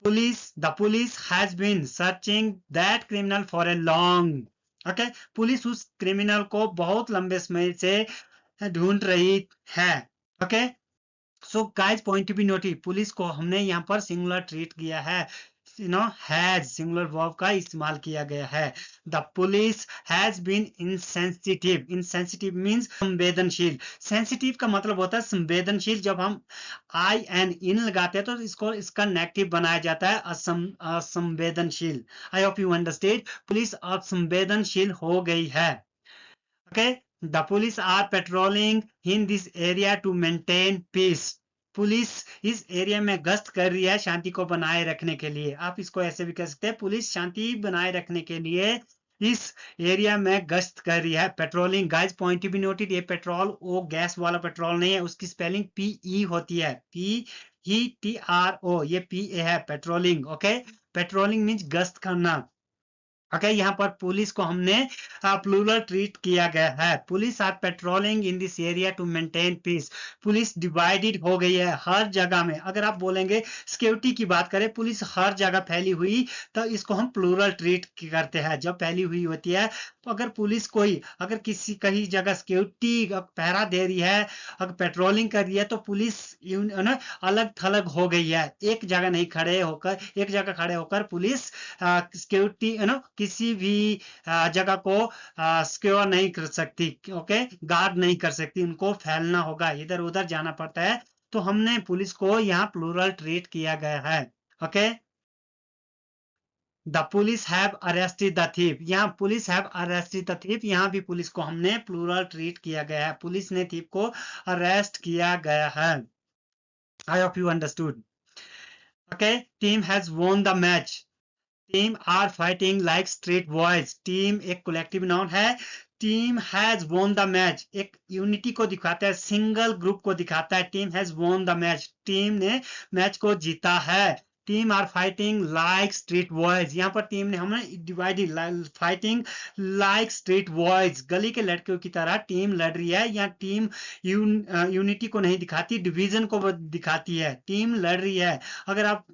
The police has been searching that criminal for a long. Okay, police उस क्रिमिनल को बहुत लंबे समय से ढूंढ रही है। Okay, so guys point to be noted, police को हमने यहाँ पर सिंगुलर ट्रीट किया है, हैज सिंगुलर वर्ब का इस्तेमाल किया गया है। The police has been insensitive. Insensitive means संवेदनशील। सेंसिटिव का मतलब होता है संवेदनशील। जब हम आई एन इन लगाते हैं तो इसका नेगेटिव बनाया जाता है, असंवेदनशील। आई होप यू अंडरस्टैंड। पुलिस असंवेदनशील हो गई है। Okay, the police are patrolling in this area to maintain peace. Police इस एरिया में गश्त कर रही है शांति को बनाए रखने के लिए। आप इसको ऐसे भी कह सकते हैं, पुलिस शांति बनाए रखने के लिए इस एरिया में गश्त कर रही है, patrolling. Guys point to be noted, ये पेट्रोल वो गैस वाला पेट्रोल नहीं है, उसकी स्पेलिंग PE होती है, PETRO, ये PA है, पेट्रोलिंग। ओके, पेट्रोलिंग मीन्स गश्त करना। ओके, यहाँ पर पुलिस को हमने प्लूरल ट्रीट किया गया है। Police are patrolling in this area to maintain peace. Police divided हो गई है हर जगह में। अगर आप बोलेंगे सिक्योरिटी की बात करें, पुलिस हर जगह फैली हुई, तो इसको हम प्लूरल ट्रीट करते हैं जब फैली हुई होती है। तो अगर पुलिस कोई अगर किसी कहीं जगह सिक्योरिटी पहरा दे रही है, अगर पेट्रोलिंग कर रही है, तो पुलिस ना अलग थलग हो गई है। एक जगह नहीं खड़े होकर, एक जगह खड़े होकर पुलिस सिक्योरिटी किसी भी जगह को सिक्योर नहीं कर सकती। ओके, गार्ड नहीं कर सकती, उनको फैलना होगा, इधर उधर जाना पड़ता है। तो हमने पुलिस को यहाँ प्लूरल ट्रीट किया गया है। Okay, the police have arrested the thief. यहाँ police have arrested the thief, यहाँ भी पुलिस को हमने प्लूरल ट्रीट किया गया है, पुलिस ने थीफ को अरेस्ट किया गया है। I hope you understood. Okay, team has won the match. Team are fighting like street boys. Team एक कलेक्टिव नाउन है। Team has won the match एक यूनिटी को दिखाता है, सिंगल ग्रुप को दिखाता है। Team has won the match, team ने मैच को जीता है। Team are fighting like street boys, यहाँ पर टीम ने हमने divided, fighting like street boys, गली के लड़कियों की तरह टीम लड़ रही है। यहाँ टीम यूनिटी को नहीं दिखाती, डिवीजन को दिखाती है। टीम लड़ रही है। अगर आप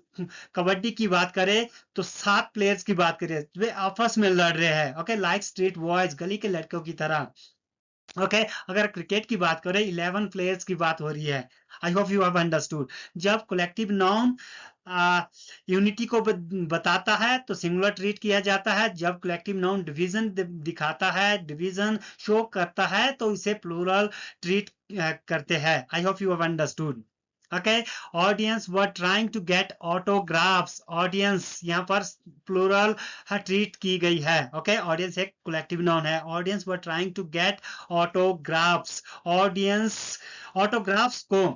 कबड्डी की बात करें तो 7 प्लेयर्स की बात करें, वे आपस में लड़ रहे हैं। ओके, लाइक स्ट्रीट बॉयज, गली के लड़कों की तरह। ओके, अगर क्रिकेट की बात करें 11 प्लेयर्स की बात हो रही है। I hope you have understood. जब कलेक्टिव नाउन यूनिटी को बताता है तो सिंगुलर ट्रीट किया जाता है। जब कलेक्टिव नाउन डिवीजन दिखाता है, डिवीजन शो करता है, तो इसे प्लूरल ट्रीट करते हैं। I hope you have understood. Okay, audience were trying to get autographs. Audience यहाँ पर प्लूरल ट्रीट की गई है। ओके, ऑडियंस एक कलेक्टिव नाउन है। Audience were trying to get autographs. Audience autographs को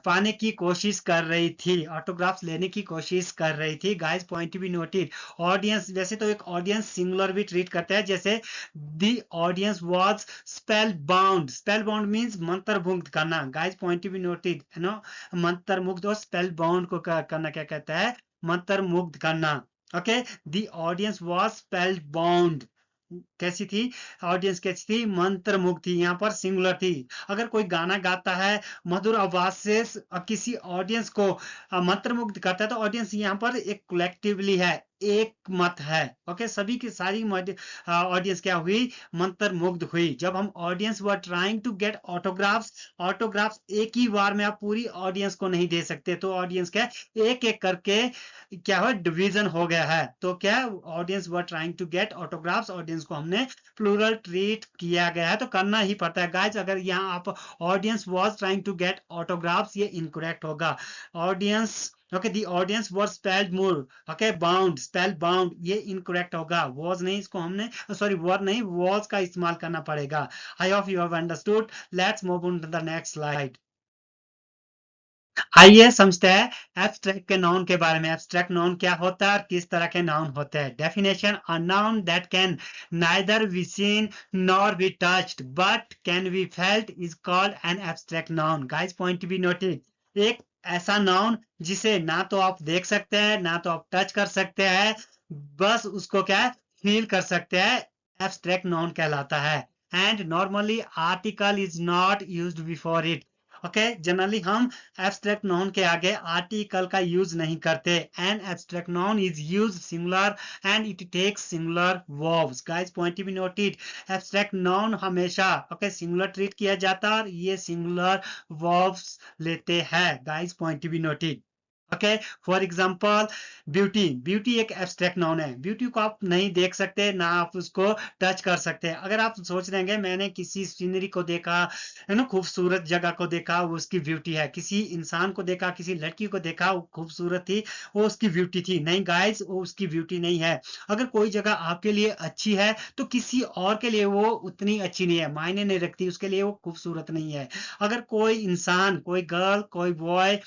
पाने की कोशिश कर रही थी, ऑटोग्राफ्स लेने की कोशिश कर रही थी। Guys point to be noted, audience वैसे तो एक ऑडियंस सिंगुलर भी ट्रीट करते हैं, जैसे the audience was spell bound. Spell bound means मंत्रमुग्ध करना। Guys point to be noted, मंत्रमुग्ध और स्पेल बाउंड को करना क्या कहता है? मंत्रमुग्ध करना। Okay, the audience was spell bound. कैसी थी ऑडियंस? कैसी थी? मंत्रमुग्ध थी। यहाँ पर सिंगुलर थी। अगर कोई गाना गाता है मधुर आवाज से किसी ऑडियंस को मंत्रमुग्ध करता है, तो ऑडियंस यहाँ पर एक कलेक्टिवली है, एक मत है। ओके, सभी की सारी ऑडियंस क्या हुई? मंत्रमुग्ध हुई। जब हम audience were trying to get autographs, autographs एक ही बार में आप पूरी ऑडियंस को नहीं दे सकते, तो ऑडियंस क्या एक एक करके क्या हो, डिवीजन हो गया है। तो क्या audience were trying to get autographs, audience को हमने प्लूरल ट्रीट किया गया है, तो करना ही पड़ता है। गाइस अगर यहाँ आप audience was trying to get autographs, ये इनकरेक्ट होगा। Audience okay, the audience was spelled more. Okay, bound, spell bound, ये इनकरेक्ट होगा। वाज नहीं, इसको हमने सॉरी वर नहीं, वाज का इस्तेमाल करना पड़ेगा। I hope you have understood. Let's move on to the next slide. आइए समझते हैं एब्स्ट्रैक्ट के नाउन के बारे में। एब्स्ट्रैक्ट नाउन क्या होता है और किस तरह के नाउन होते हैं? Definition: a noun that can neither be seen nor be touched but can be felt is called an abstract noun. Guys point to be noted, एक ऐसा नाउन जिसे ना तो आप देख सकते हैं, ना तो आप टच कर सकते हैं, बस उसको क्या फील कर सकते हैं, एब्स्ट्रैक्ट नाउन कहलाता है। And normally article is not used before it. Okay, generally हम एब्स्ट्रैक्ट नाउन के आगे आर्टिकल का यूज नहीं करते। An abstract noun is use singular and it takes singular verbs. Guys point to be noted, abstract noun हमेशा ओके सिंगुलर ट्रीट किया जाता है और ये सिंगुलर वर्ब्स लेते हैं। Guys point to be noted. Okay, for example beauty. Beauty एक एब्स्ट्रैक्ट नाउन है। ब्यूटी को आप नहीं देख सकते, ना आप उसको टच कर सकते। अगर आप सोच रहे हैं मैंने किसी सीनरी को देखा है ना, खूबसूरत जगह को देखा, वो उसकी ब्यूटी है। किसी इंसान को देखा, किसी लड़की को देखा, वो खूबसूरत थी, वो उसकी ब्यूटी थी। नहीं गाइस, वो उसकी ब्यूटी नहीं है। अगर कोई जगह आपके लिए अच्छी है तो किसी और के लिए वो उतनी अच्छी नहीं है, मायने नहीं रखती, उसके लिए वो खूबसूरत नहीं है। अगर कोई इंसान, कोई गर्ल, कोई बॉय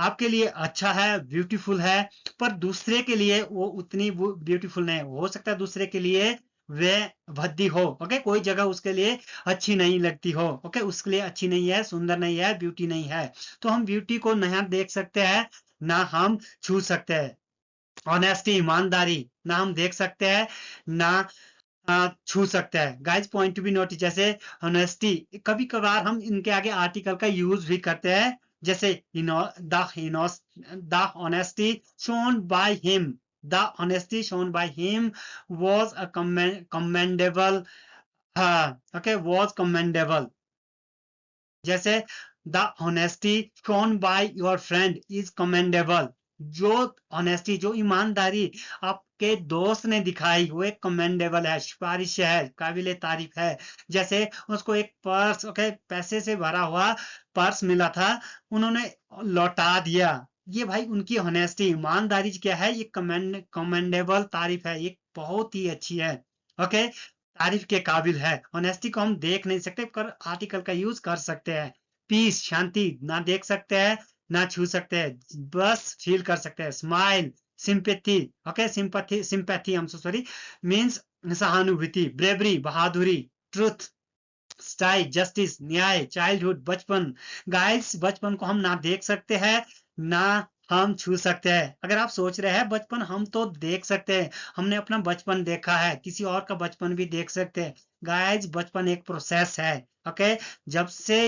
आपके लिए अच्छा है, ब्यूटीफुल है, पर दूसरे के लिए वो उतनी ब्यूटीफुल नहीं हो सकता, दूसरे के लिए वे भद्दी हो। ओके, कोई जगह उसके लिए अच्छी नहीं लगती हो। ओके, उसके लिए अच्छी नहीं है, सुंदर नहीं है, ब्यूटी नहीं है। तो हम ब्यूटी को ना देख सकते हैं, ना हम छू सकते हैं। ऑनेस्टी, ईमानदारी, ना हम देख सकते हैं, ना छू सकता है। Guys point to be notice, जैसे ऑनेस्टी, कभी कभार हम इनके आगे आर्टिकल का यूज भी करते हैं, जैसे the honesty shown by him, the honesty shown by him was a commendable, okay, was commendable। जैसे the honesty shown by your friend is commendable, जो ऑनेस्टी, जो ईमानदारी आपके दोस्त ने दिखाई वो एक कमेंडेबल है, सिफारिश है, काबिले तारीफ है। जैसे उसको एक पर्स, ओके, पैसे से भरा हुआ पर्स मिला था, उन्होंने लौटा दिया। ये भाई उनकी ऑनेस्टी, ईमानदारी क्या है, ये कमेंडेबल तारीफ है, ये बहुत ही अच्छी है। ओके, तारीफ के काबिल है। ऑनेस्टी को हम देख नहीं सकते, पर आर्टिकल का यूज कर सकते हैं। पीस, शांति, ना देख सकते हैं, ना छू सकते हैं, बस फील कर सकते हैं। स्माइल, सिंपैथी, ओके, सिंपैथी, हम सॉरी, मींस सहानुभूति। ब्रेवरी, बहादुरी। ट्रुथ, सच्चाई, जस्टिस, न्याय। चाइल्डहुड, बचपन। गाइस, बचपन को हम ना देख सकते हैं, ना हम छू सकते हैं। अगर आप सोच रहे हैं बचपन हम तो देख सकते हैं, हमने अपना बचपन देखा है, किसी और का बचपन भी देख सकते हैं। गाइस, बचपन एक प्रोसेस है। ओके, जब से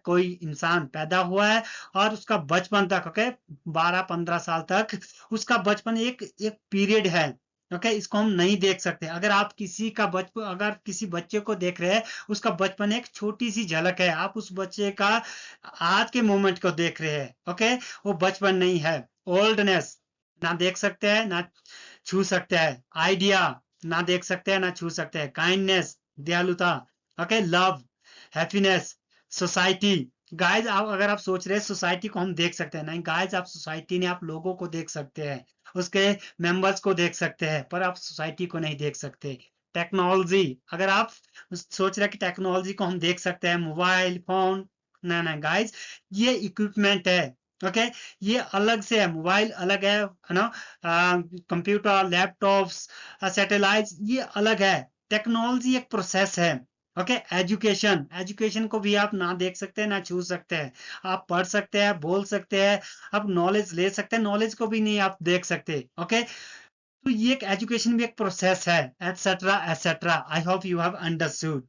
कोई इंसान पैदा हुआ है और उसका बचपन तक, ओके, 12-15 साल तक उसका बचपन एक एक पीरियड है। ओके, इसको हम नहीं देख सकते। अगर आप किसी का बचपन, अगर किसी बच्चे को देख रहे हैं, उसका बचपन एक छोटी सी झलक है, आप उस बच्चे का आज के मोमेंट को देख रहे हैं। ओके, वो बचपन नहीं है। ओल्डनेस, ना देख सकते हैं, ना छू सकते हैं। आइडिया, ना देख सकते हैं, ना छू सकते हैं। काइंडनेस, दयालुता। Okay, love, happiness. Society, guys, आप अगर आप सोच रहे हैं सोसाइटी को हम देख सकते हैं, नहीं गाइज, आप सोसाइटी ने, आप लोगों को देख सकते हैं, उसके मेंबर्स को देख सकते हैं, पर आप सोसाइटी को नहीं देख सकते। टेक्नोलॉजी, अगर आप सोच रहे हैं कि टेक्नोलॉजी को हम देख सकते हैं, मोबाइल फोन, ना गाइज, ये इक्विपमेंट है। ओके, ये अलग से है, मोबाइल अलग है ना, कंप्यूटर, लैपटॉप्स, सैटेलाइट, ये अलग है। टेक्नोलॉजी एक प्रोसेस है। ओके, एजुकेशन, एजुकेशन को भी आप ना देख सकते हैं, ना छू सकते हैं। आप पढ़ सकते हैं, बोल सकते हैं, आप नॉलेज ले सकते हैं, नॉलेज को भी नहीं आप देख सकते। ओके, तो ये एक एजुकेशन भी एक प्रोसेस है, etcetera etcetera. I hope you have understood.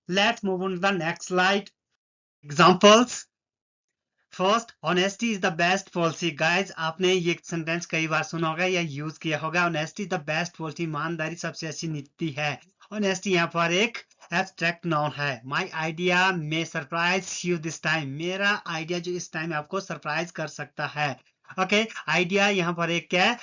Let's move on to the next slide. Examples. First, honesty is the best policy. Guys, आपने ये सेंटेंस कई बार सुना होगा या यूज किया होगा। Honesty is the best policy, ईमानदारी सबसे अच्छी नीति है। ऑनेस्टी यहाँ पर एक एब्स्ट्रैक्ट नाउन है। माई आइडिया में सरप्राइज यू दिस टाइम, मेरा आइडिया जो इस टाइम आपको सरप्राइज कर सकता है। ओके, आइडिया यहाँ पर एक क्या है,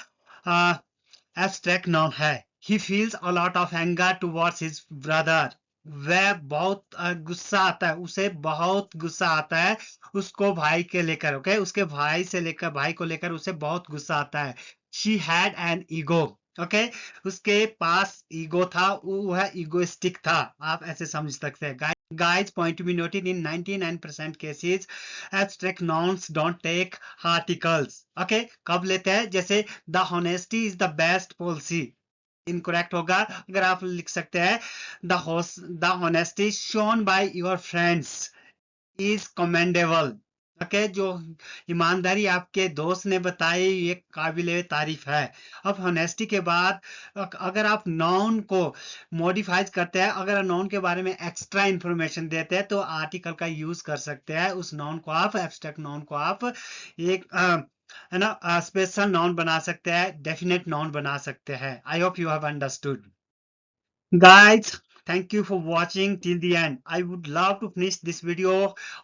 एब्स्ट्रैक्ट नाउन है। He feels a lot of anger towards his brother, वह बहुत गुस्सा आता है, उसे बहुत गुस्सा आता है उसको भाई के लेकर। ओके, उसके भाई से लेकर, भाई को लेकर उसे बहुत गुस्सा आता है। She had an ego, okay, उसके पास ईगो था, वह ईगोइस्टिक था, आप ऐसे समझ सकते हैं। Guys, point to be noted, in 99% cases abstract nouns don't take articles। okay, कब लेते हैं, जैसे the honesty is the best policy, incorrect होगा। अगर आप लिख सकते हैं the honesty shown by your friends is commendable। Okay, जो ईमानदारी आपके दोस्त ने बताई ये काबिले तारीफ है। अब होनेस्टी के बाद अगर आप नाउन को मॉडिफाइज करते हैं, अगर नाउन के बारे में एक्स्ट्रा इंफॉर्मेशन देते हैं, तो आर्टिकल का यूज कर सकते हैं। उस नाउन को आप, एब्स्ट्रैक्ट नाउन को आप एक है ना, स्पेशल नाउन बना सकते हैं, डेफिनेट नाउन बना सकते हैं। I hope you have understood. Guys, thank you for watching till the end. I would love to finish this video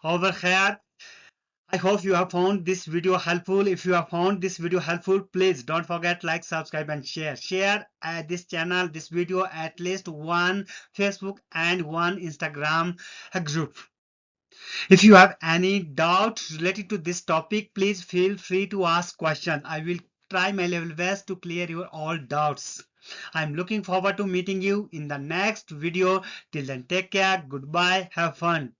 over here. I hope you have found this video helpful. If you have found this video helpful, please don't forget like, subscribe and share. Share this channel, this video at least one Facebook and one Instagram group. If you have any doubt related to this topic, please feel free to ask questions. I will try my level best to clear your all doubts. I'm looking forward to meeting you in the next video. Till then, take care. Goodbye. Have fun.